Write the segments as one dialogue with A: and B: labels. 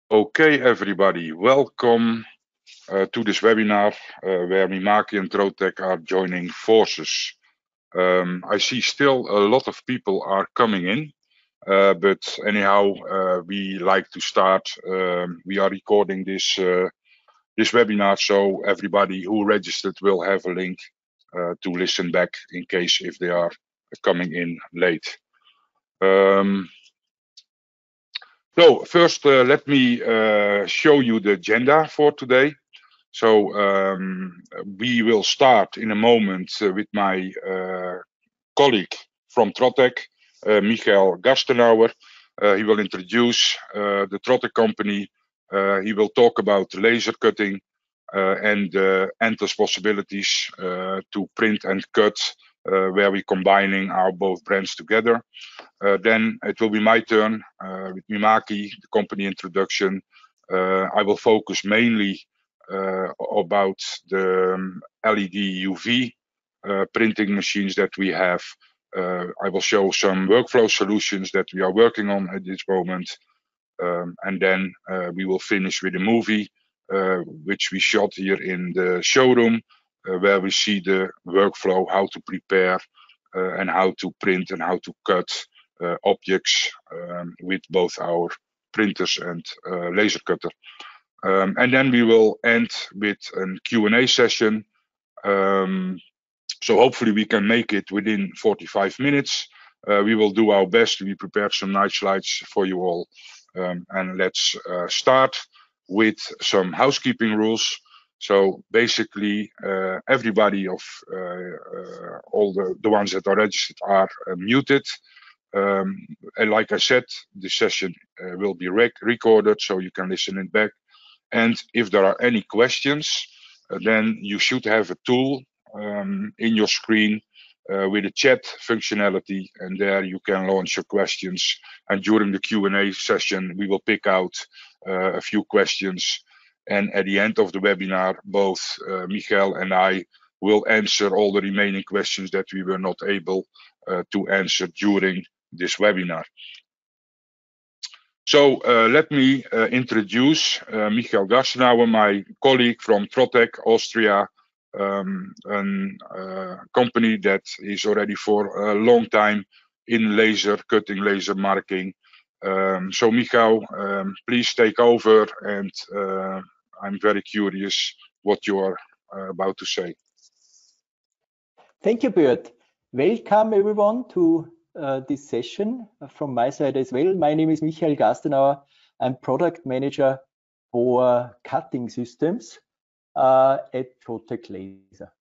A: Okay, everybody, welcome to this webinar where Mimaki and Trotec are joining forces. I see still a lot of people are coming in, but anyhow, we like to start. We are recording this webinar, so everybody who registered will have a link to listen back in case if they are coming in late. So first, let me show you the agenda for today. So we will start in a moment with my colleague from Trotec, Michael Gastenauer. He will introduce the Trotec company. He will talk about laser cutting and endless possibilities to print and cut, where we're combining our both brands together. Then it will be my turn with Mimaki, the company introduction. I will focus mainly about the LED UV printing machines that we have. I will show some workflow solutions that we are working on at this moment. And then we will finish with a movie, which we shot here in the showroom, where we see the workflow, how to prepare and how to print and how to cut objects with both our printers and laser cutter. And then we will end with a Q&A session. So hopefully we can make it within 45 minutes. We will do our best. We prepared some nice slides for you all. And let's start with some housekeeping rules. So basically, everybody of all the ones that are registered are muted. And like I said, the session will be recorded, so you can listen it back. And if there are any questions, then you should have a tool in your screen with a chat functionality, and there you can launch your questions. And during the Q&A session, we will pick out a few questions. And at the end of the webinar, both Michael and I will answer all the remaining questions that we were not able to answer during this webinar. So let me introduce Michael Gastenauer, my colleague from Trotec, Austria, a company that is already for a long time in laser cutting, laser marking. So Michael, please take over, and I'm very curious what you are about to say.
B: Thank you, Bert. Welcome everyone to this session from my side as well. My name is Michael Gastenauer. I'm product manager for cutting systems at Trotec Laser.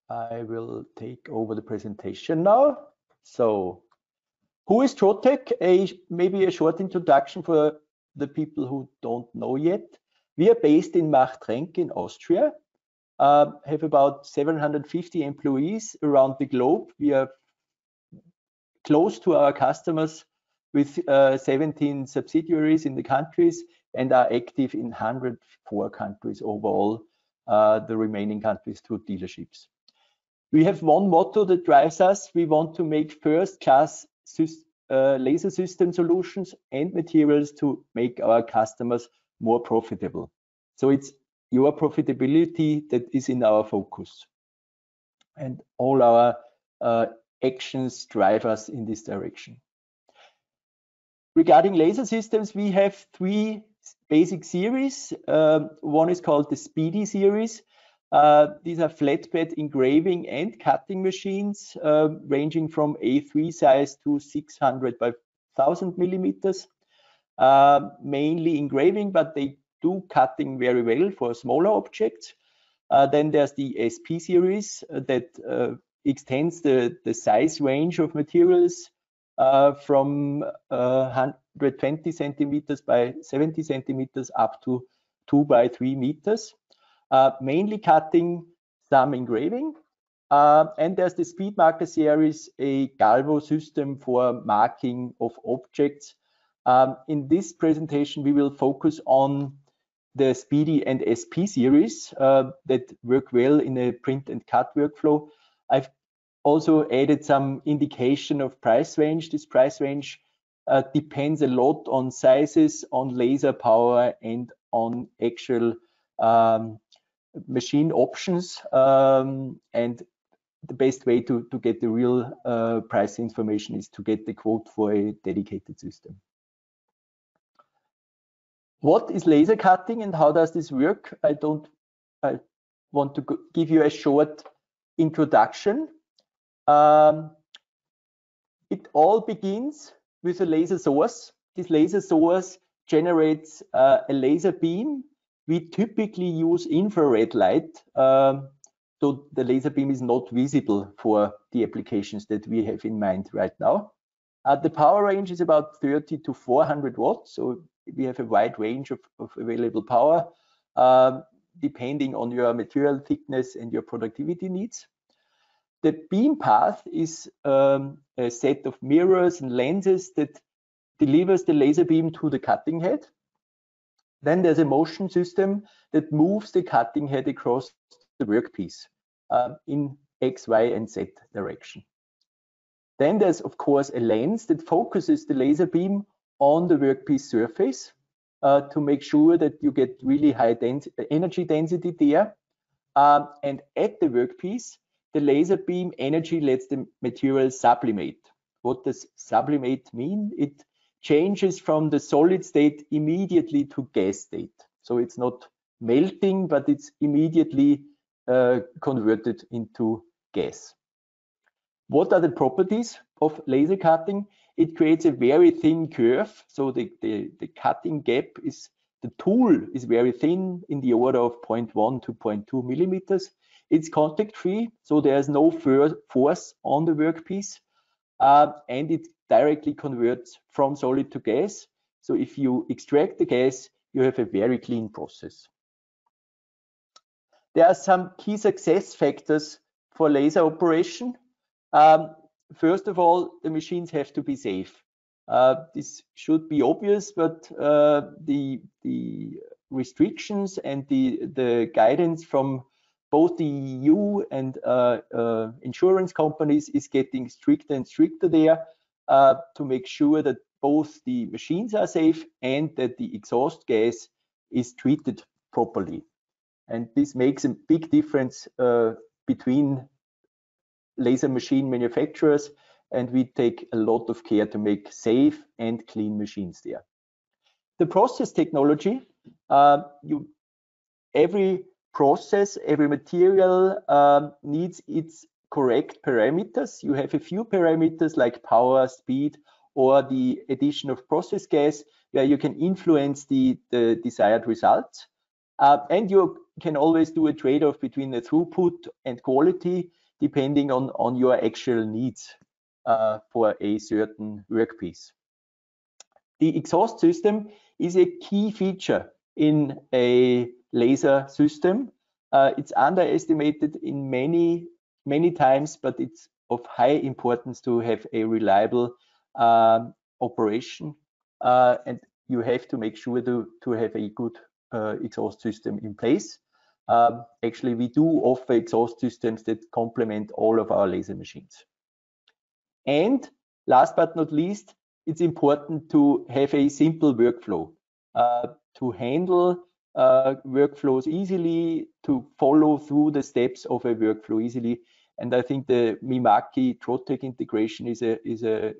B: I will take over the presentation now. So, who is Trotec? Maybe a short introduction for the people who don't know yet. We are based in Machtrenk in Austria. Have about 750 employees around the globe. We are close to our customers with 17 subsidiaries in the countries and are active in 104 countries overall, the remaining countries through dealerships. We have one motto that drives us. We want to make first-class laser system solutions and materials to make our customers more profitable. So it's your profitability that is in our focus. And all our actions drive us in this direction. Regarding laser systems, we have three basic series. One is called the Speedy series. These are flatbed engraving and cutting machines, ranging from A3 size to 600 by 1000 millimeters. Mainly engraving, but they do cutting very well for smaller objects. Then there's the SP series that extends the size range of materials from 120 centimeters by 70 centimeters up to 2 by 3 meters. Mainly cutting, some engraving. And there's the Speed Marker series, a galvo system for marking of objects. In this presentation, we will focus on the Speedy and SP series that work well in a print and cut workflow. I've also added some indication of price range. This price range depends a lot on sizes, on laser power, and on actual machine options. And the best way to get the real price information is to get the quote for a dedicated system. What is laser cutting and how does this work? I want to give you a short introduction. It all begins with a laser source. This laser source generates a laser beam. We typically use infrared light, so the laser beam is not visible for the applications that we have in mind right now. The power range is about 30 to 400 watts, so we have a wide range of available power, depending on your material thickness and your productivity needs. The beam path is a set of mirrors and lenses that delivers the laser beam to the cutting head. Then there's a motion system that moves the cutting head across the workpiece in X, Y, and Z direction. Then there's, of course, a lens that focuses the laser beam on the workpiece surface to make sure that you get really high energy density there. And at the workpiece, the laser beam energy lets the material sublimate. What does sublimate mean? It changes from the solid state immediately to gas state. So it's not melting, but it's immediately converted into gas. What are the properties of laser cutting? It creates a very thin curve. So the cutting gap is, the tool is very thin, in the order of 0.1 to 0.2 millimeters. It's contact free, so there's no force on the workpiece, and it directly converts from solid to gas. So if you extract the gas, you have a very clean process. There are some key success factors for laser operation. First of all, the machines have to be safe. This should be obvious, but the restrictions and the guidance from both the EU and insurance companies is getting stricter and stricter there to make sure that both the machines are safe and that the exhaust gas is treated properly. And this makes a big difference between laser machine manufacturers, and we take a lot of care to make safe and clean machines there. The process technology, every process, every material needs its correct parameters. You have a few parameters like power, speed, or the addition of process gas, where you can influence the desired results. And you can always do a trade-off between the throughput and quality, depending on your actual needs for a certain workpiece. The exhaust system is a key feature in a laser system. It's underestimated in many times, but it's of high importance to have a reliable operation, and you have to make sure to have a good exhaust system in place. Actually, we do offer exhaust systems that complement all of our laser machines. And last but not least, it's important to have a simple workflow to handle workflows easily, to follow through the steps of a workflow easily. And I think the Mimaki Trotec integration is a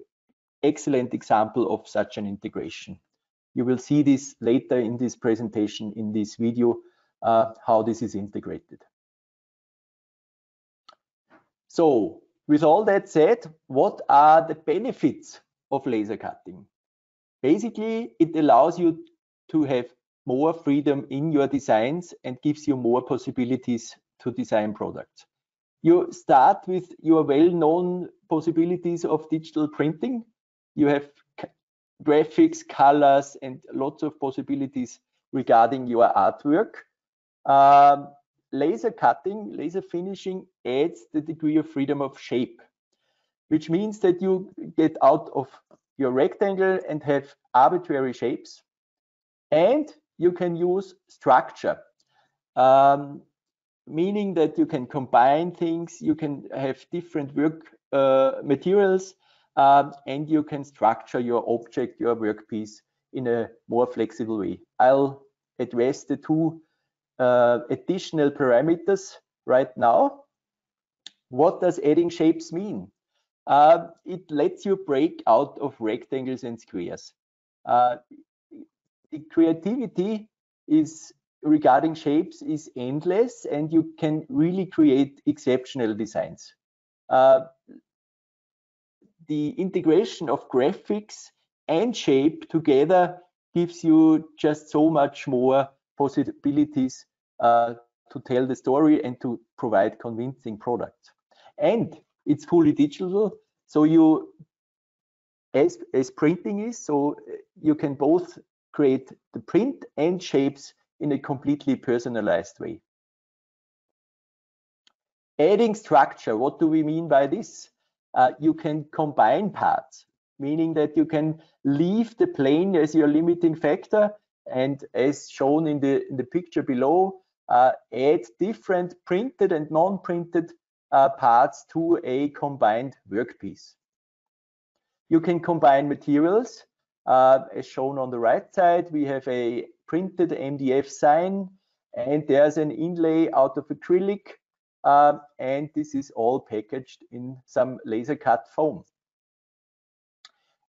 B: excellent example of such an integration. You will see this later in this presentation, in this video, how this is integrated. So with all that said, what are the benefits of laser cutting? Basically, it allows you to have more freedom in your designs and gives you more possibilities to design products. You start with your well-known possibilities of digital printing. You have graphics, colors, and lots of possibilities regarding your artwork. Laser cutting, laser finishing adds the degree of freedom of shape, which means that you get out of your rectangle and have arbitrary shapes, and you can use structure, meaning that you can combine things, you can have different work materials, and you can structure your object, your workpiece in a more flexible way. I'll address the two additional parameters right now. What does adding shapes mean? It lets you break out of rectangles and squares. The creativity is regarding shapes is endless, and you can really create exceptional designs. The integration of graphics and shape together gives you just so much more possibilities to tell the story and to provide convincing products. And it's fully digital, so you, as printing is, so you can both create the print and shapes in a completely personalized way. Adding structure, what do we mean by this? You can combine parts, meaning that you can leave the plane as your limiting factor, and as shown in the picture below, add different printed and non-printed parts to a combined workpiece. You can combine materials, as shown on the right side. We have a printed MDF sign, and there's an inlay out of acrylic, and this is all packaged in some laser cut foam.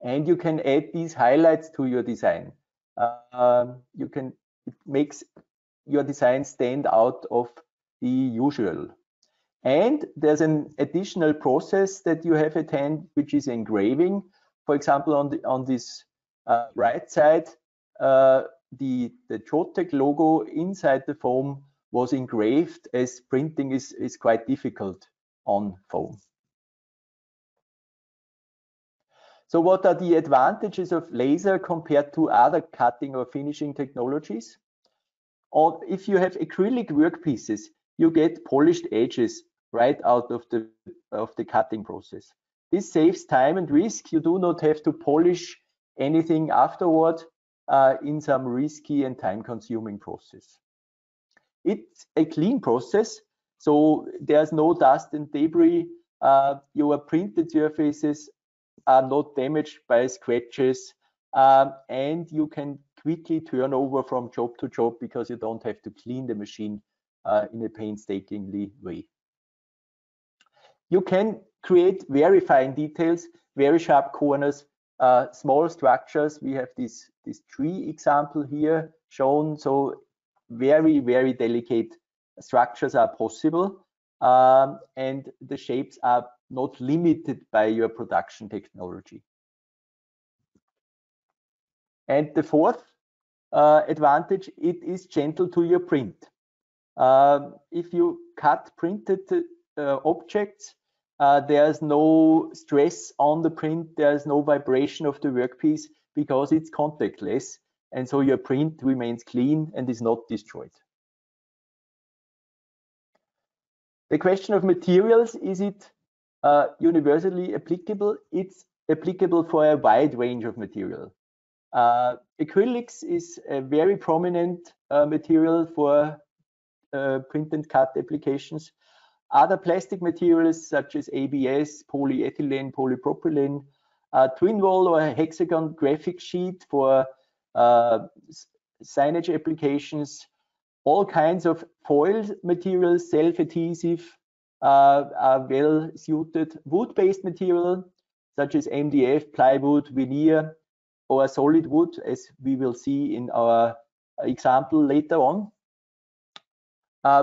B: And you can add these highlights to your design. It makes your design stand out of the usual. And there's an additional process that you have at hand, which is engraving. For example, on this right side, the Trotec logo inside the foam was engraved, as printing is quite difficult on foam. So what are the advantages of laser compared to other cutting or finishing technologies? Or if you have acrylic workpieces, you get polished edges right out of the cutting process. This saves time and risk. You do not have to polish anything afterward in some risky and time-consuming process. It's a clean process, so there's no dust and debris. Your printed surfaces are not damaged by scratches, and you can quickly turn over from job to job because you don't have to clean the machine in a painstakingly way. You can create very fine details, very sharp corners, small structures. We have this tree example here shown, so very, very delicate structures are possible, and the shapes are not limited by your production technology. And the fourth advantage, it is gentle to your print. If you cut printed objects, there's no stress on the print, there's no vibration of the workpiece because it's contactless, and so your print remains clean and is not destroyed. The question of materials, is it universally applicable? It's applicable for a wide range of material. Acrylics is a very prominent material for print and cut applications. Other plastic materials such as ABS, polyethylene, polypropylene, twin wall or hexagon graphic sheet for signage applications, all kinds of foil materials, self-adhesive, are well suited. Wood-based material such as MDF, plywood, veneer, or solid wood, as we will see in our example later on.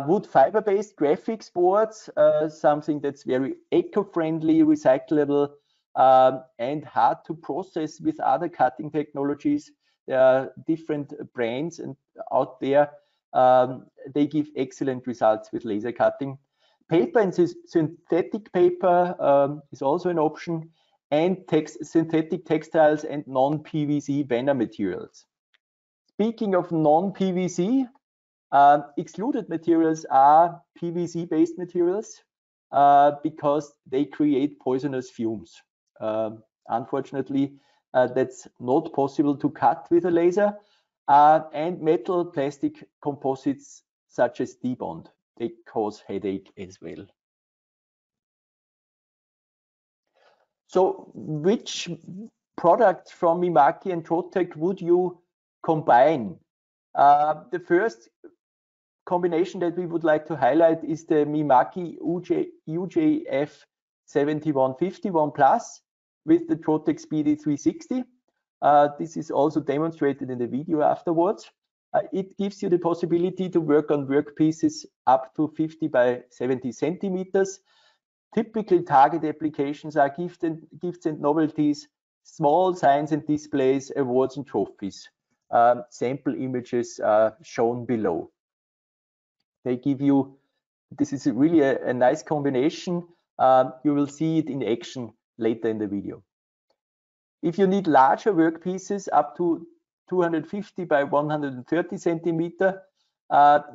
B: Wood fiber-based graphics boards, something that's very eco-friendly, recyclable, and hard to process with other cutting technologies. There are different brands and out there. They give excellent results with laser cutting. Paper and synthetic paper is also an option, and synthetic textiles and non-PVC banner materials. Speaking of non-PVC, excluded materials are PVC-based materials because they create poisonous fumes. Unfortunately, that's not possible to cut with a laser. And metal plastic composites such as debond, they cause headache as well. So which product from Mimaki and Trotec would you combine? The first combination that we would like to highlight is the Mimaki UJF 7151 Plus with the Trotec Speedy 360. This is also demonstrated in the video afterwards. It gives you the possibility to work on workpieces up to 50 by 70 centimeters. Typical target applications are gifts and novelties, small signs and displays, awards and trophies. Sample images are shown below. They give you, this is really a nice combination. You will see it in action later in the video. If you need larger workpieces up to 250 by 130 centimeter,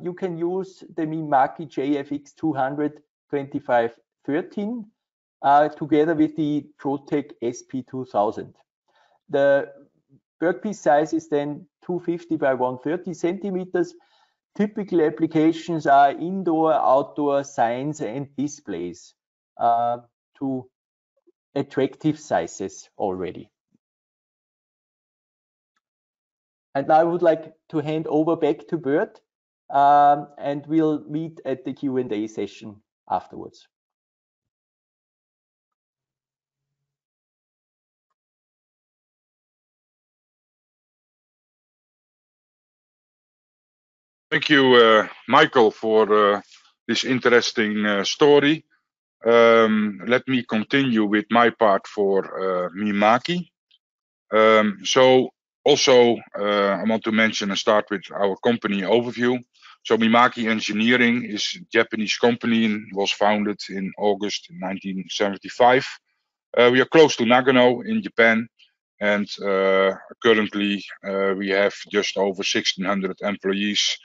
B: you can use the Mimaki JFX 200 2513 together with the Trotec SP 2000. The workpiece size is then 250 by 130 centimeters. Typical applications are indoor, outdoor signs and displays to attractive sizes already. And now I would like to hand over back to Bert, and we'll meet at the Q&A session afterwards.
A: Thank you, Michael, for this interesting story. Let me continue with my part for Mimaki. So also, I want to mention and start with our company overview. So Mimaki Engineering is a Japanese company and was founded in August 1975. We are close to Nagano in Japan, and currently we have just over 1,600 employees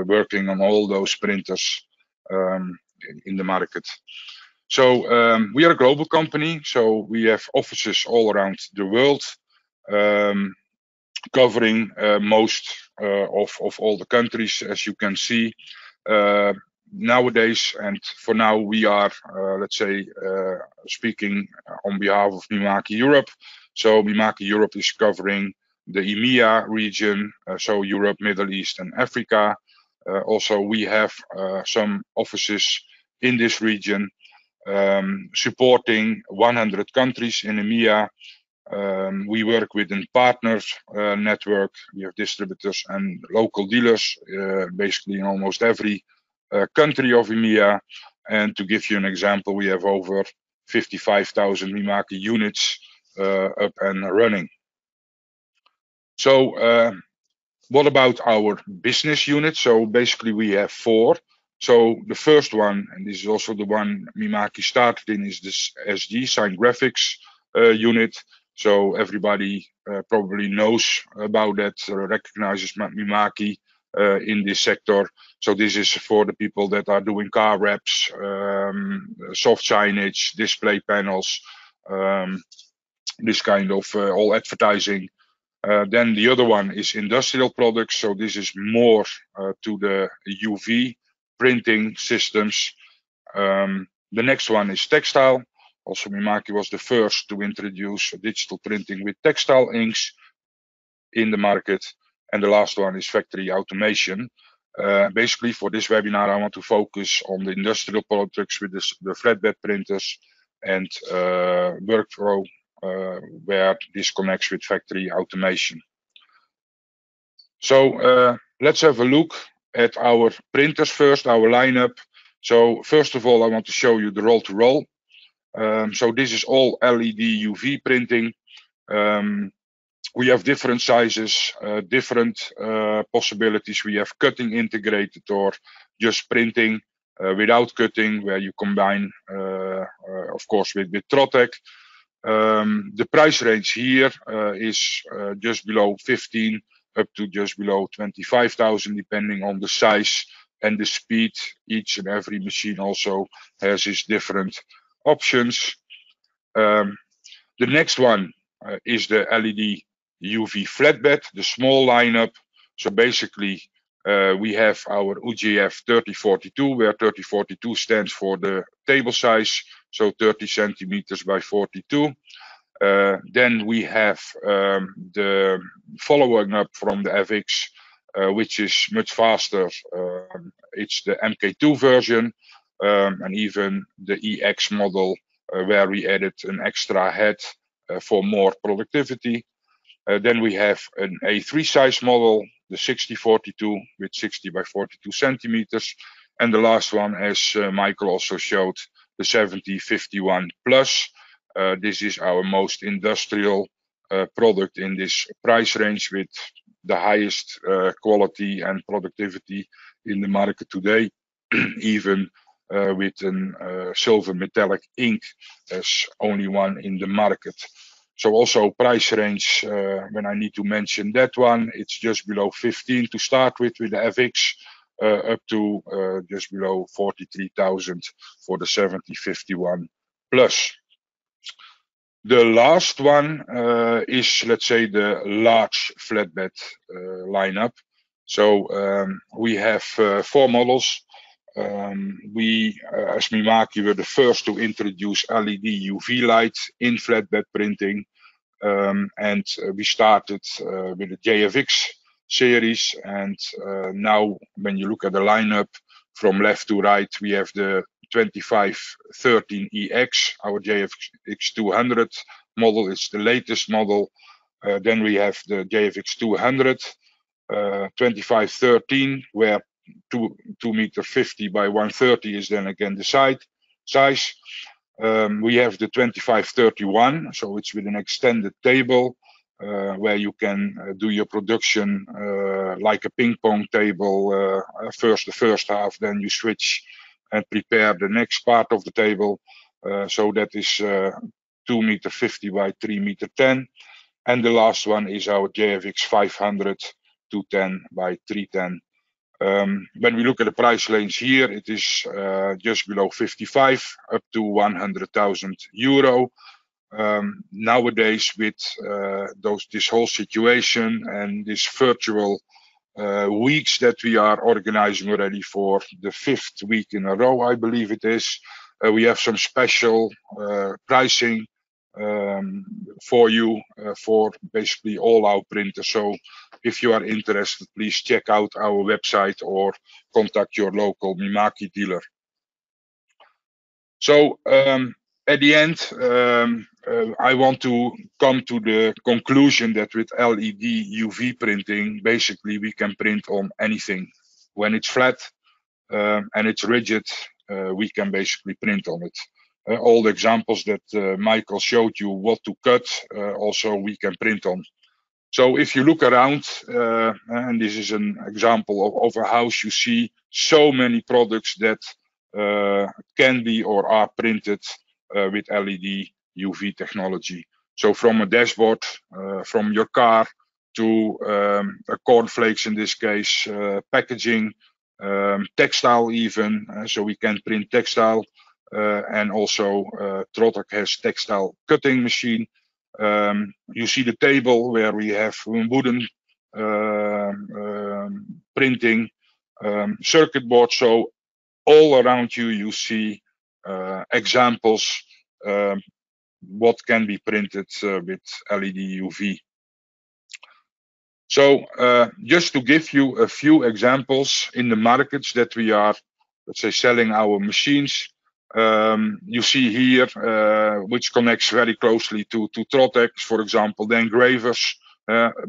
A: working on all those printers in the market. So we are a global company, so we have offices all around the world, covering most of all the countries, as you can see nowadays. And for now, we are, let's say, speaking on behalf of Mimaki Europe. So Mimaki Europe is covering the EMEA region, so Europe, Middle East, and Africa. Also, we have some offices in this region, supporting 100 countries in EMEA. We work with a partners network. We have distributors and local dealers, basically in almost every country of EMEA. And to give you an example, we have over 55,000 Mimaki units up and running. So what about our business unit? So basically we have 4. So the first one, and this is also the one Mimaki started in, is this SG, Sign Graphics unit. So everybody probably knows about that, recognizes Mimaki in this sector. So this is for the people that are doing car wraps, soft signage, display panels, this kind of all advertising. Then the other one is industrial products. So this is more to the UV printing systems. The next one is textile. Also, Mimaki was the first to introduce digital printing with textile inks in the market. And the last one is factory automation. Basically, for this webinar, I want to focus on the industrial products with the flatbed printers and workflow where this connects with factory automation. So let's have a look at our printers first, our lineup. So first of all, I want to show you the roll-to-roll. So this is all LED UV printing. We have different sizes, different possibilities. We have cutting integrated or just printing without cutting, where you combine, of course, with Trotec. The price range here is just below 15 up to just below 25,000, depending on the size and the speed. Each and every machine also has its different options. The next one is the LED UV flatbed, the small lineup. So basically, we have our UJF 3042, where 3042 stands for the table size, so 30 centimeters by 42. Then we have the following up from the FX, which is much faster. It's the MK2 version, and even the EX model, where we added an extra head for more productivity. Then we have an A3 size model, the 6042 with 60 by 42 centimeters. And the last one, as Michael also showed, the 7051 Plus. This is our most industrial product in this price range with the highest quality and productivity in the market today, even with a silver metallic ink as only one in the market. So also price range, when I need to mention that one, it's just below 15 to start with the FX, up to just below 43,000 for the 7051 Plus. The last one is, let's say, the large flatbed lineup. So we have 4 models. We, as Mimaki, were the first to introduce LED UV light in flatbed printing. And we started with the JFX series. And now when you look at the lineup from left to right, we have the 2513EX, our JFX 200 model. It's the latest model. Then we have the JFX 200, 2513, where 2 meter 50 by 130 is then again the size. We have the 2531, so it's with an extended table, where you can do your production like a ping pong table. First the first half, then you switch and prepare the next part of the table. So that is 2 meter 50 by 3 meter 10. And the last one is our JFX 500, 210 by 310. When we look at the price range here, it is just below 55 up to 100,000 euro. Nowadays, with this whole situation and this virtual weeks that we are organizing already for the 5th week in a row, I believe it is, we have some special pricing for you for basically all our printers. So if you are interested, please check out our website or contact your local Mimaki dealer. So at the end, I want to come to the conclusion that with LED UV printing, basically we can print on anything. When it's flat and it's rigid, we can basically print on it. All the examples that Michael showed you what to cut, also we can print on. So if you look around, and this is an example of a house, you see so many products that can be or are printed with LED UV technology. So from a dashboard, from your car to cornflakes in this case, packaging, textile even, so we can print textile. And also Trotec has textile cutting machine. You see the table where we have wooden printing, circuit board. So all around you, you see examples what can be printed with LED UV. So just to give you a few examples in the markets that we are, let's say, selling our machines. You see here, which connects very closely to Trotec, for example, the engravers.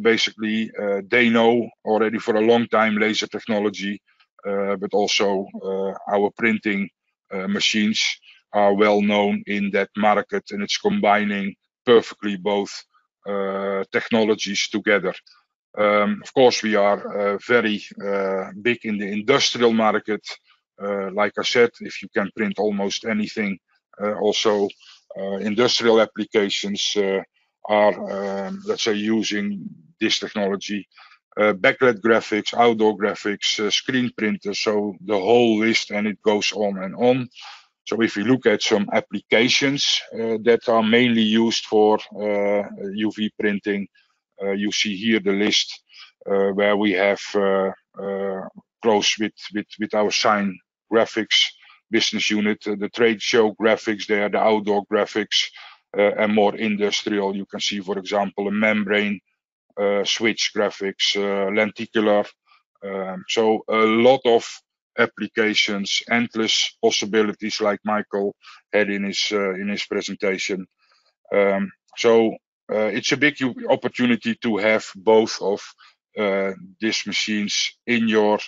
A: Basically, they know already for a long time laser technology, but also our printing machines are well known in that market, and it's combining perfectly both technologies together. Of course, we are very big in the industrial market. Like I said, if you can print almost anything, also industrial applications are, let's say, using this technology. Backlit graphics, outdoor graphics, screen printers, so the whole list, and it goes on and on. So if we look at some applications that are mainly used for UV printing, you see here the list where we have close with our sign graphics, business unit, the trade show graphics there, the outdoor graphics, and more industrial. You can see, for example, a membrane switch graphics, lenticular. So a lot of applications, endless possibilities, like Michael had in his presentation. So it's a big opportunity to have both of these machines in your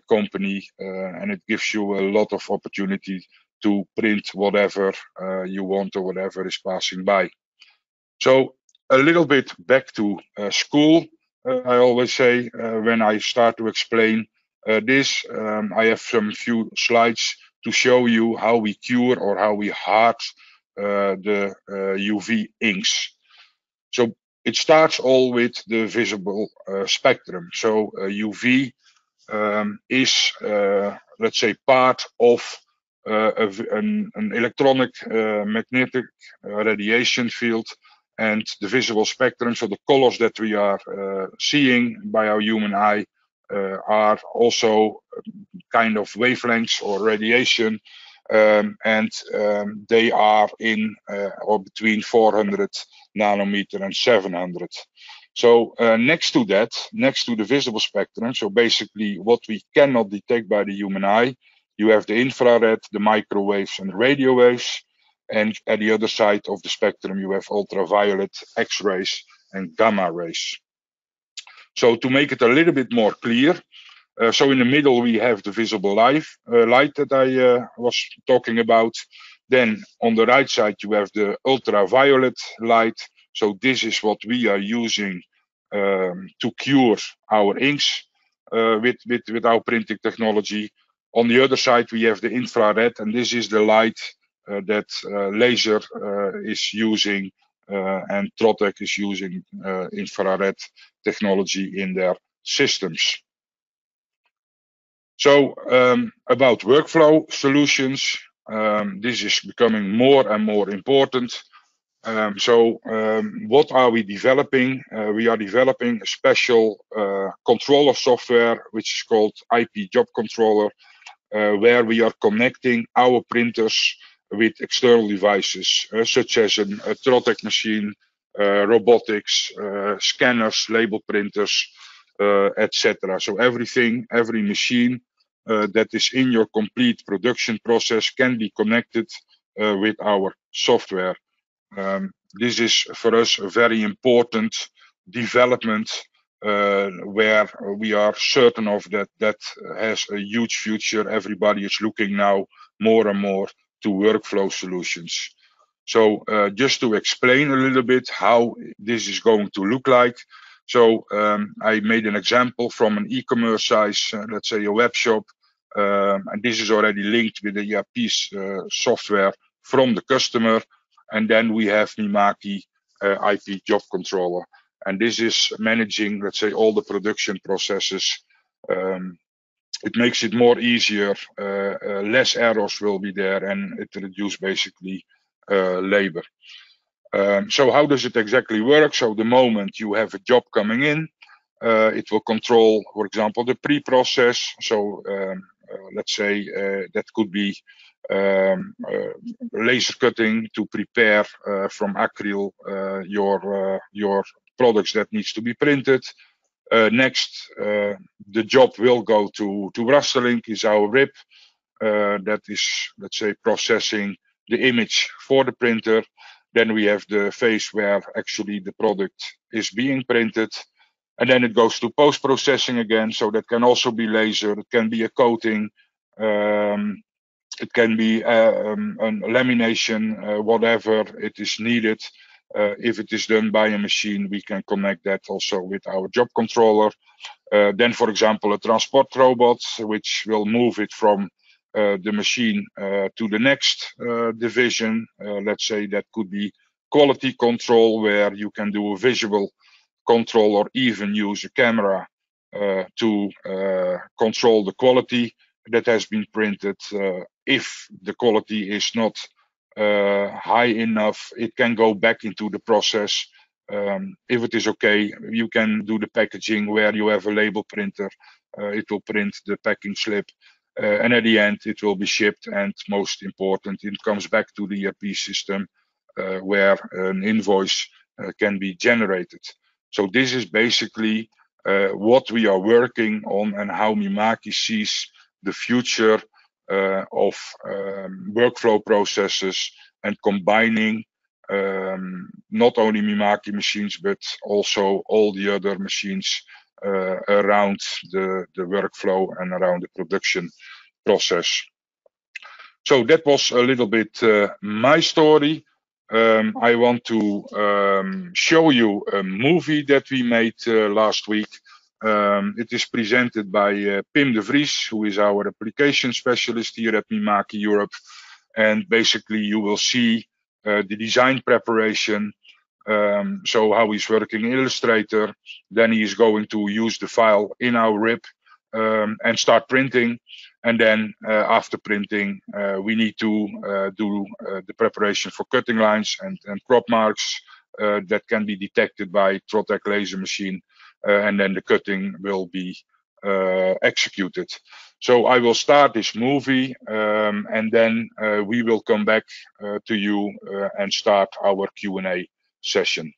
A: company, and it gives you a lot of opportunity to print whatever you want or whatever is passing by. So a little bit back to school. I always say when I start to explain this, I have some few slides to show you how we cure or how we hard the UV inks. So it starts all with the visible spectrum. So UV is, let's say, part of an electronic magnetic radiation field, and the visible spectrum, so the colors that we are seeing by our human eye, are also kind of wavelengths or radiation, and they are in or between 400 nanometer and 700. So next to that, next to the visible spectrum, so basically what we cannot detect by the human eye, you have the infrared, the microwaves, and the radio waves. And at the other side of the spectrum, you have ultraviolet, X-rays, and gamma rays. So to make it a little bit more clear, so in the middle we have the visible light that I was talking about. Then on the right side you have the ultraviolet light. So this is what we are using to cure our inks with our printing technology. On the other side we have the infrared, and this is the light that Laser is using, and Trotec is using infrared technology in their systems. So about workflow solutions, this is becoming more and more important. What are we developing? We are developing a special controller software, which is called IP Job Controller, where we are connecting our printers with external devices, such as a Trotec machine, robotics, scanners, label printers, etc. So everything, every machine that is in your complete production process can be connected with our software. This is for us a very important development where we are certain of that has a huge future. Everybody is looking now more and more to workflow solutions. So just to explain a little bit how this is going to look like. So I made an example from an e-commerce size, let's say a web shop, and this is already linked with the ERP software from the customer. And then we have Mimaki IP Job Controller. And this is managing, let's say, all the production processes. It makes it more easier, less errors will be there, and it reduces basically labor. So how does it exactly work? So the moment you have a job coming in, it will control, for example, the pre-process. So let's say that could be laser cutting to prepare from acryl your products that needs to be printed. Next, the job will go to Rasterlink, is our RIP. That is, let's say, processing the image for the printer. Then we have the phase where actually the product is being printed. And then it goes to post-processing again. So that can also be laser. It can be a coating. It can be a lamination, whatever it is needed. If it is done by a machine, we can connect that also with our job controller. Then, for example, a transport robot, which will move it from the machine to the next division. Let's say that could be quality control, where you can do a visual control or even use a camera to control the quality that has been printed. If the quality is not high enough, it can go back into the process. If it is okay, you can do the packaging where you have a label printer. It will print the packing slip. and at the end it will be shipped, and most important, it comes back to the ERP system where an invoice can be generated. So this is basically what we are working on and how Mimaki sees the future of workflow processes and combining not only Mimaki machines but also all the other machines around the workflow and around the production process. So that was a little bit my story. I want to show you a movie that we made last week. It is presented by Pim de Vries, who is our application specialist here at Mimaki Europe. And basically you will see the design preparation, so how he's working in Illustrator. Then he is going to use the file in our RIP and start printing. And then after printing, we need to do the preparation for cutting lines and crop marks that can be detected by Trotec laser machine. And then the cutting will be executed. So I will start this movie and then we will come back to you and start our Q&A session.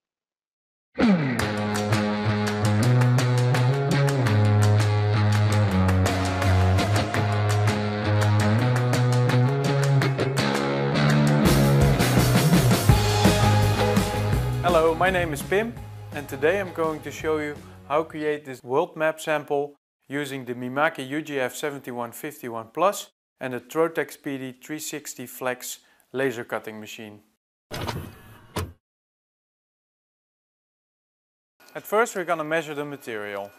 C: Hello, my name is Pim and today I'm going to show you how to create this world map sample using the Mimaki UGF 7151 Plus and the Trotec Speedy 360 Flex laser cutting machine. At first we're going to measure the material.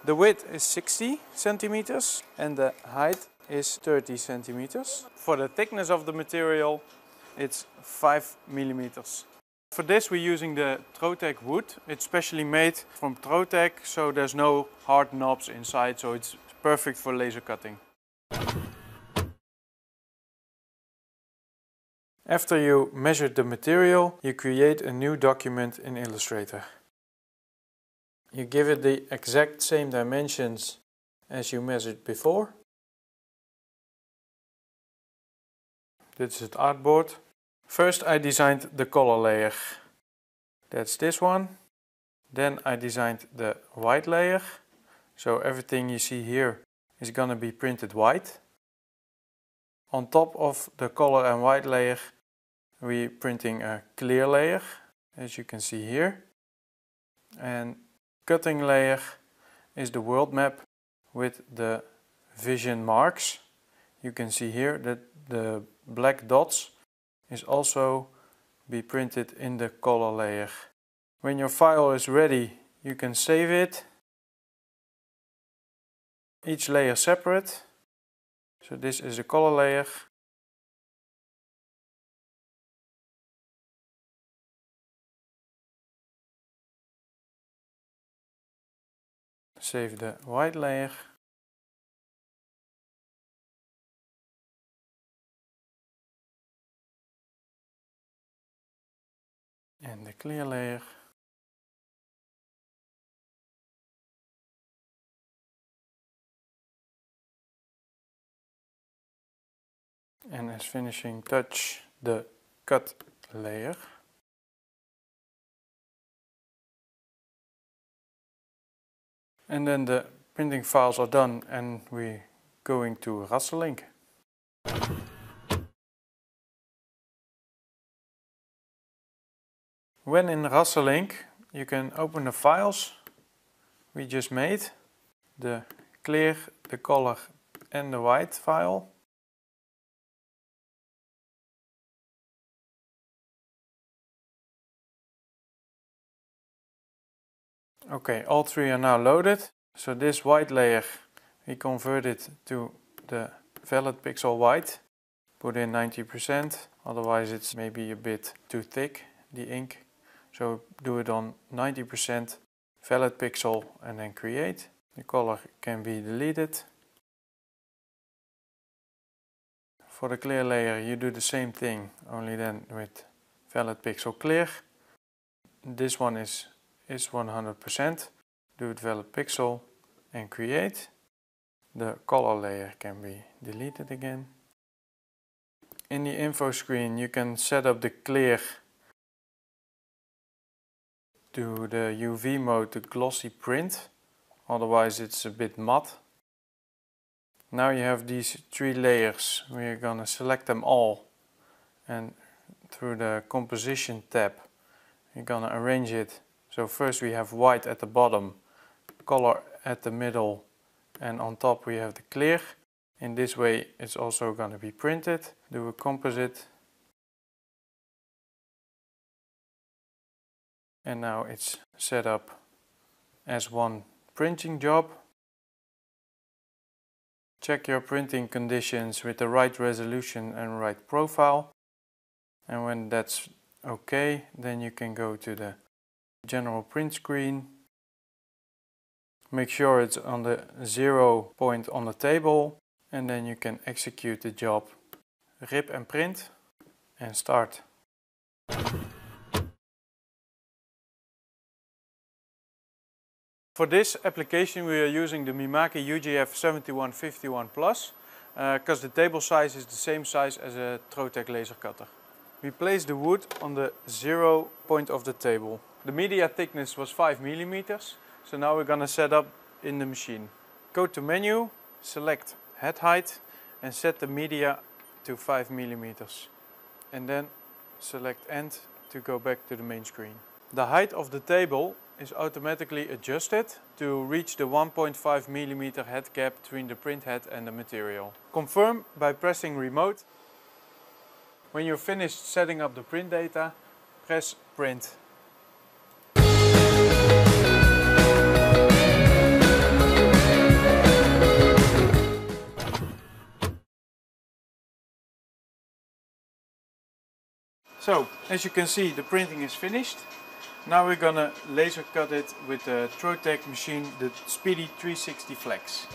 C: The width is 60 centimeters and the height is 30 centimeters. For the thickness of the material it's 5 millimeters. For this we're using the Trotec wood. It's specially made from Trotec, so there's no hard knobs inside, so it's perfect for laser cutting. After you measured the material, you create a new document in Illustrator. You give it the exact same dimensions as you measured before. This is the artboard. First I designed the color layer. That's this one. Then I designed the white layer. So everything you see here is gonna be printed white. On top of the color and white layer, we're printing a clear layer, as you can see here. And cutting layer is the world map with the vision marks. You can see here that the black dots is also be printed in the color layer. When your file is ready, you can save it. Each layer separate. So this is the color layer. Save the white layer. And the clear layer. And as finishing touch, the cut layer. And then the printing files are done and we're going to Rasselink. When in Rasselink, you can open the files we just made, the clear, the color and the white file. Okay, all three are now loaded. So this white layer, we convert it to the valid pixel white. Put in 90%, otherwise it's maybe a bit too thick, the ink. So do it on 90% valid pixel and then create. The color can be deleted. For the clear layer you do the same thing, only then with valid pixel clear. This one is 100%. Do it valid pixel and create. the color layer can be deleted again. In the info screen you can set up the clear to the UV mode to glossy print, otherwise it's a bit matte. Now you have these 3 layers. We're gonna select them all, and through the composition tab we're gonna arrange it. So first we have white at the bottom, color at the middle, and on top we have the clear. In this way it's also gonna be printed. Do a composite. And now it's set up as one printing job. Check your printing conditions with the right resolution and right profile. And when that's okay, then you can go to the general print screen. Make sure it's on the 0 point on the table, and then you can execute the job. Rip and print and start. For this application we are using the Mimaki UGF 7151 Plus because the table size is the same size as a Trotec laser cutter. We place the wood on the 0 point of the table. The media thickness was 5 mm, so now we're gonna set up in the machine. Go to menu, select head height and set the media to 5 mm. And then select end to go back to the main screen. The height of the table is automatically adjusted to reach the 1.5 mm head gap between the print head and the material. Confirm by pressing remote. When you're finished setting up the print data, press print. So, as you can see, the printing is finished. Now we're gonna laser cut it with the Trotec machine, the Speedy 360 Flex.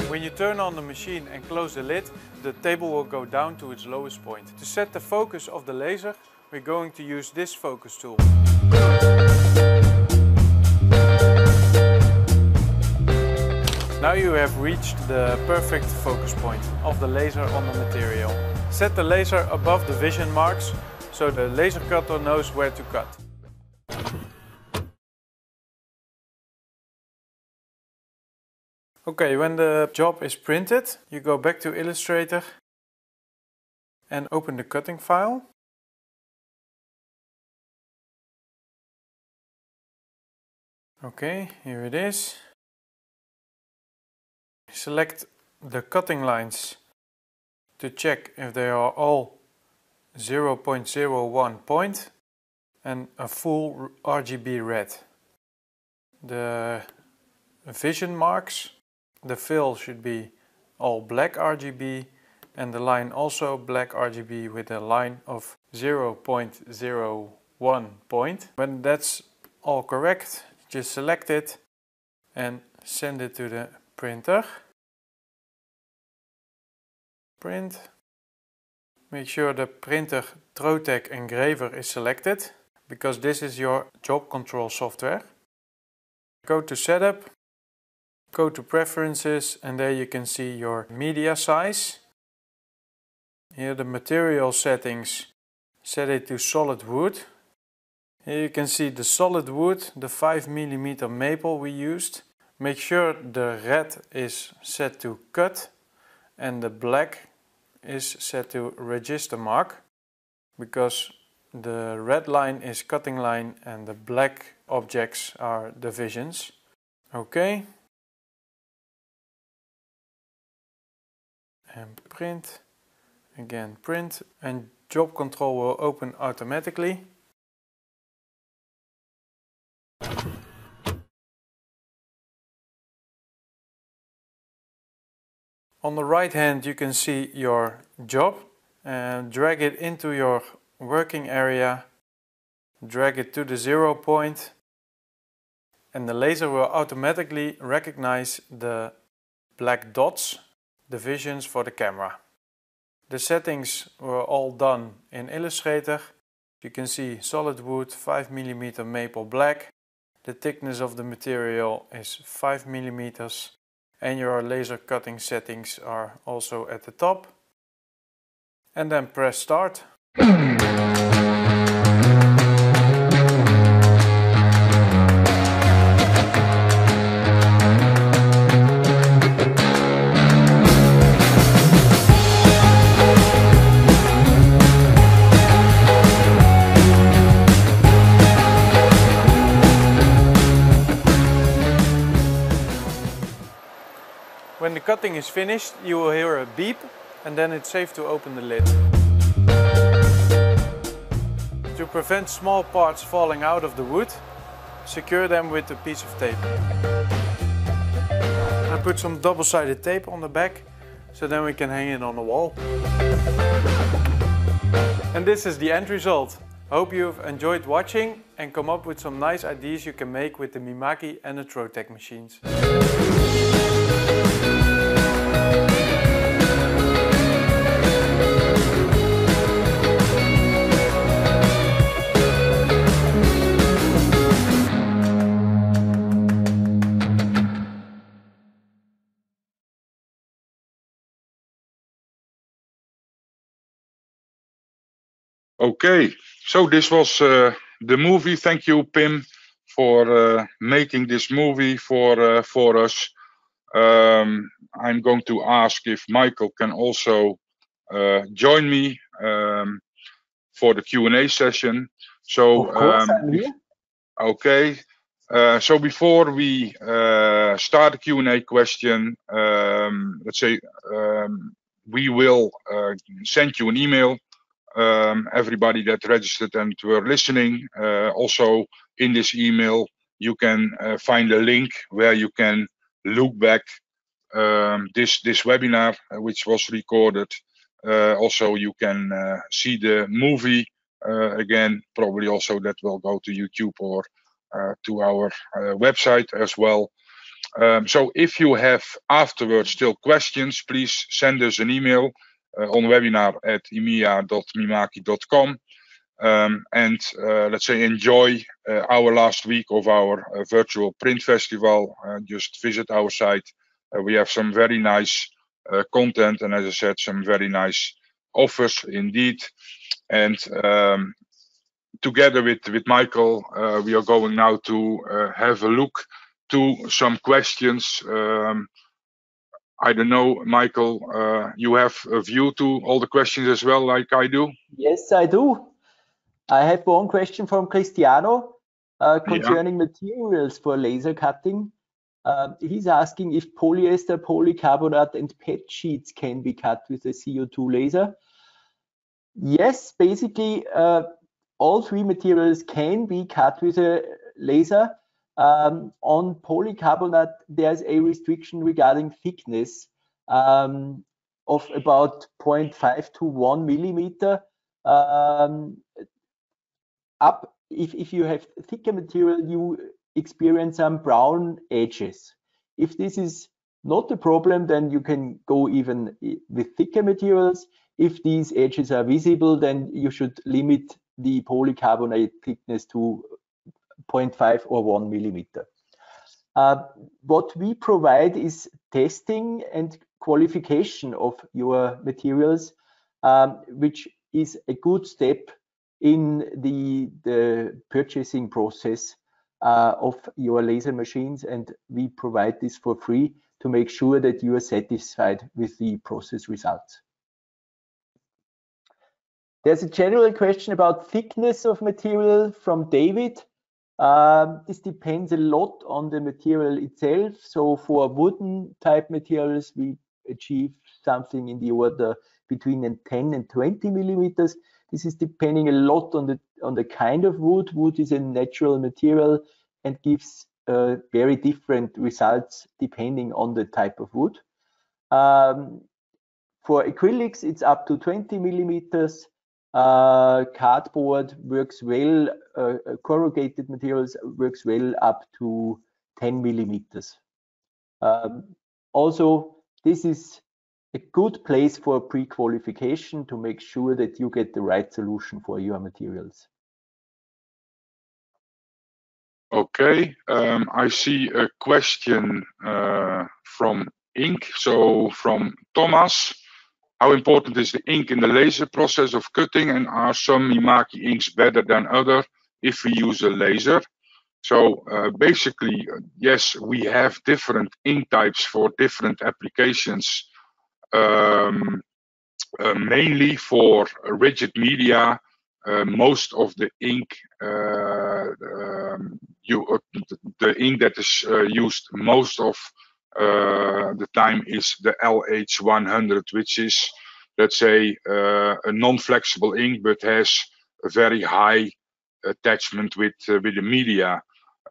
C: When you turn on the machine and close the lid, the table will go down to its lowest point. To set the focus of the laser, we're going to use this focus tool. Now you have reached the perfect focus point of the laser on the material. Set the laser above the vision marks so the laser cutter knows where to cut. Okay, when the job is printed, you go back to Illustrator and open the cutting file. Okay, here it is. Select the cutting lines to check if they are all 0.01 point and a full RGB red. The vision marks, the fill should be all black RGB and the line also black RGB with a line of 0.01 point. When that's all correct, just select it and send it to the printer. Print. Make sure the printer Trotec engraver is selected because this is your job control software. Go to setup, go to preferences, and there you can see your media size. Here the material settings, set it to solid wood. Here you can see the solid wood, the 5 mm maple we used. Make sure the red is set to cut and the black is set to register mark, because the red line is cutting line and the black objects are divisions. Okay. And print. Again print, and job control will open automatically. On the right hand you can see your job and drag it into your working area, drag it to the 0 point, and the laser will automatically recognize the black dots, divisions for the camera. The settings were all done in Illustrator. You can see solid wood, 5 mm maple black. the thickness of the material is 5 millimeters, and your laser cutting settings are also at the top. And then press start. When the cutting is finished, you will hear a beep, and then it's safe to open the lid. To prevent small parts falling out of the wood, secure them with a piece of tape. I put some double-sided tape on the back, so then we can hang it on the wall. And this is the end result. I hope you've enjoyed watching and come up with some nice ideas you can make with the Mimaki and the Trotec machines.
A: Okay, so this was the movie. Thank you, Pim, for making this movie for us. I'm going to ask if Michael can also join me for the Q&A session. So,
B: of course, I'm here.
A: Okay. So before we start the Q&A question, let's say we will send you an email. Everybody that registered and were listening, also in this email, you can find a link where you can look back this webinar, which was recorded. Also, you can see the movie again. Probably also that will go to YouTube or to our website as well. So if you have afterwards still questions, please send us an email on webinar@emea.mimaki.com, and let's say enjoy our last week of our virtual print festival. Just visit our site. We have some very nice content, and as I said, some very nice offers indeed. And together with Michael, we are going now to have a look to some questions. I don't know, Michael, you have a view to all the questions as well, like I do?
B: Yes, I do. I have one question from Cristiano concerning materials for laser cutting. He's asking if polyester, polycarbonate, and PET sheets can be cut with a CO2 laser. Yes, basically, all three materials can be cut with a laser. On polycarbonate, there's a restriction regarding thickness of about 0.5 to 1 millimeter. If you have thicker material, you experience some brown edges. If this is not a problem, then you can go even with thicker materials. If these edges are visible, then you should limit the polycarbonate thickness to 0.5 or 1 millimeter. What we provide is testing and qualification of your materials, which is a good step in the purchasing process of your laser machines, and we provide this for free to make sure that you are satisfied with the process results. There's a general question about thickness of material from David. This depends a lot on the material itself. So for wooden type materials, we achieve something in the order between 10 and 20 millimeters. This is depending a lot on the kind of wood. Wood is a natural material and gives very different results depending on the type of wood. For acrylics, it's up to 20 millimeters. Cardboard works well, corrugated materials works well up to 10 millimeters. Also, this is a good place for pre-qualification to make sure that you get the right solution for your materials.
A: Okay, I see a question from ink. So from Thomas, how important is the ink in the laser process of cutting, and are some Mimaki inks better than other if we use a laser? So basically, yes, we have different ink types for different applications. Mainly for rigid media, most of the ink, the ink that is used most of the time is the LH100, which is, let's say, a non-flexible ink, but has a very high attachment with the media.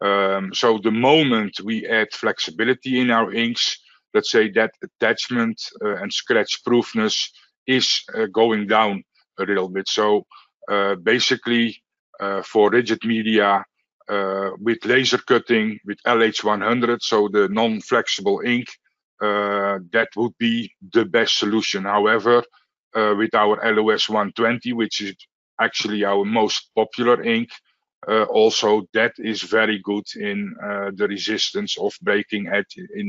A: So the moment we add flexibility in our inks, let's say that attachment and scratch proofness is going down a little bit. So basically for rigid media with laser cutting with LH100, so the non-flexible ink, that would be the best solution. However, with our LOS 120, which is actually our most popular ink, also that is very good in the resistance of breaking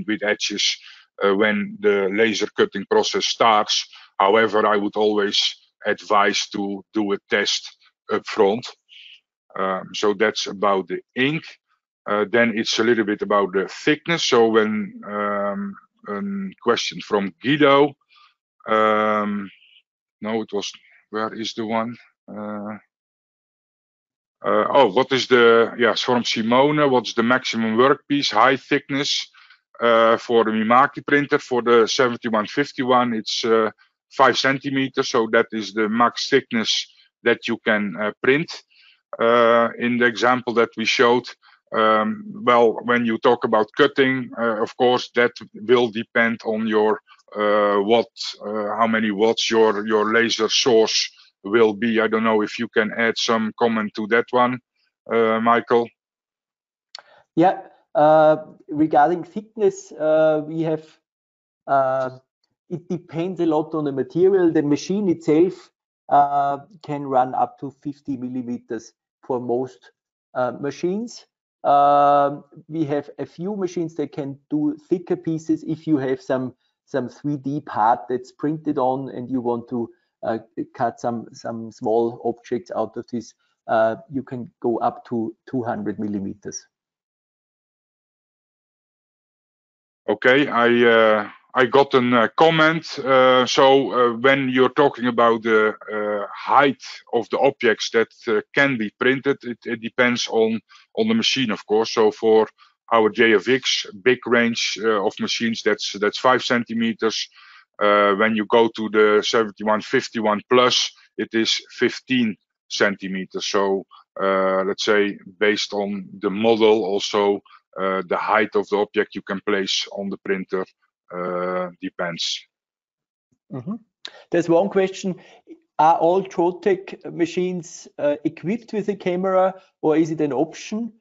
A: with edges when the laser cutting process starts. However, I would always advise to do a test up front. So that's about the ink. Then it's a little bit about the thickness. So when a question from Guido. No, it was, where is the one? What is the, yes, from Simone, what's the maximum workpiece height thickness for the Mimaki printer? For the 7151, it's 5 centimeters, so that is the max thickness that you can print. In the example that we showed, well, when you talk about cutting, of course, that will depend on your how many watts your laser source will be. I don't know if you can add some comment to that one, Michael.
B: Yeah, regarding thickness, we have, it depends a lot on the material. The machine itself can run up to 50 millimeters for most machines. We have a few machines that can do thicker pieces. If you have some 3D part that's printed on and you want to cut some small objects out of this, you can go up to 200 millimeters.
A: Okay, I got a comment. So when you're talking about the height of the objects that can be printed, it depends on the machine, of course. So for our JFX big range of machines, that's 5 centimeters. When you go to the 7151 plus, it is 15 centimeters. So let's say based on the model, also the height of the object you can place on the printer depends.
B: Mm-hmm. There's one question: are all Trotec machines equipped with a camera, or is it an option?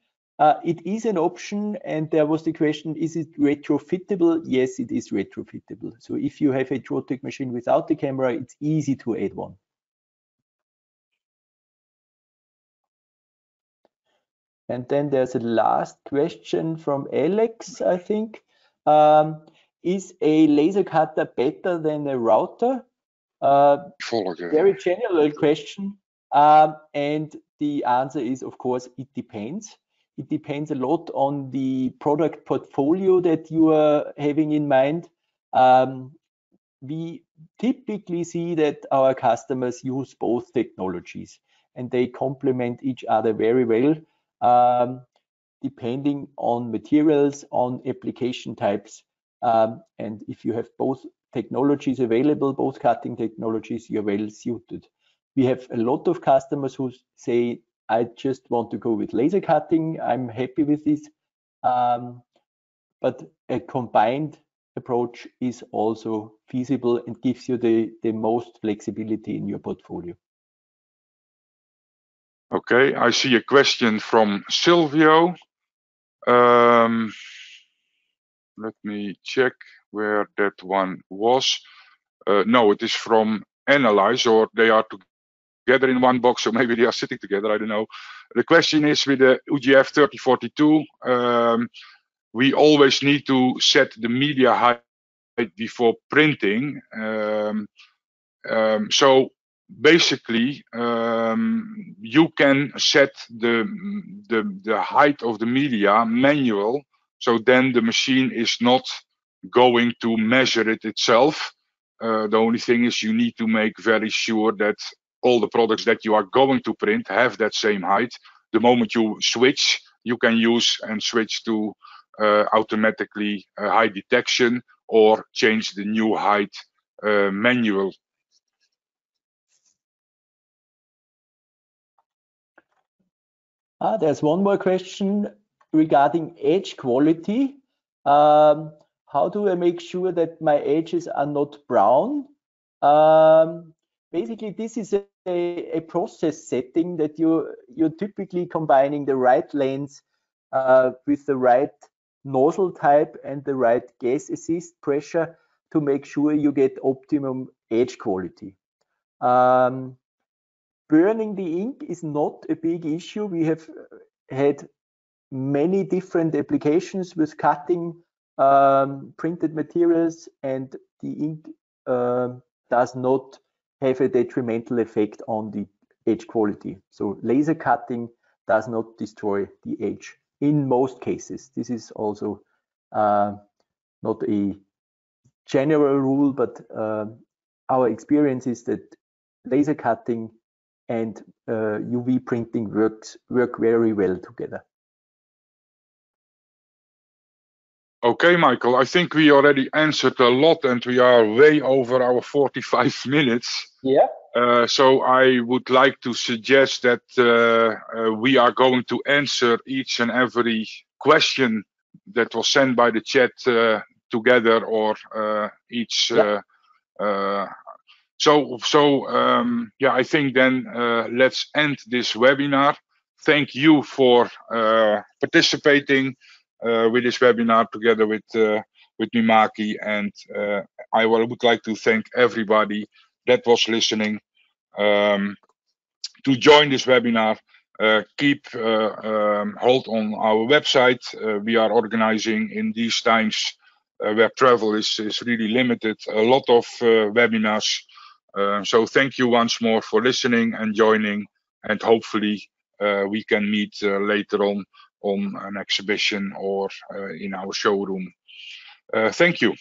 B: It is an option, and there was the question: is it retrofittable? Yes, it is retrofittable. So if you have a Trotec machine without the camera, it's easy to add one. And then there's a last question from Alex, I think. Is a laser cutter better than a router? Very general question. And the answer is, of course, it depends. It depends a lot on the product portfolio that you are having in mind. We typically see that our customers use both technologies and they complement each other very well. Depending on materials, on application types, and if you have both technologies available, both cutting technologies, you're well suited. We have a lot of customers who say, I just want to go with laser cutting, I'm happy with this, but a combined approach is also feasible and gives you the most flexibility in your portfolio.
A: Okay, I see a question from Silvio. Let me check where that one was. No, it is from Analyze, or they are together in one box, so maybe they are sitting together, I don't know. The question is, with the UGF 3042, we always need to set the media height before printing. So basically, you can set the height of the media manual, so then the machine is not going to measure it itself. The only thing is you need to make very sure that all the products that you are going to print have that same height. The moment you switch, you can use and switch to automatically height detection, or change the new height manual.
B: There's one more question regarding edge quality. How do I make sure that my edges are not brown? Basically, this is a process setting that you're typically combining the right lens with the right nozzle type and the right gas assist pressure to make sure you get optimum edge quality. Burning the ink is not a big issue. We have had many different applications with cutting printed materials, and the ink does not have a detrimental effect on the edge quality. So laser cutting does not destroy the edge in most cases. This is also not a general rule, but our experience is that laser cutting and UV printing work very well together.
A: Okay, Michael, I think we already answered a lot, and we are way over our 45 minutes.
B: Yeah.
A: So I would like to suggest that we are going to answer each and every question that was sent by the chat together, or each. Yeah. Yeah, I think then let's end this webinar. Thank you for participating with this webinar together with Mimaki, and I would like to thank everybody that was listening. To join this webinar, keep hold on our website. We are organizing in these times where travel is really limited, a lot of webinars. So thank you once more for listening and joining, and hopefully we can meet later on an exhibition or in our showroom. Thank you.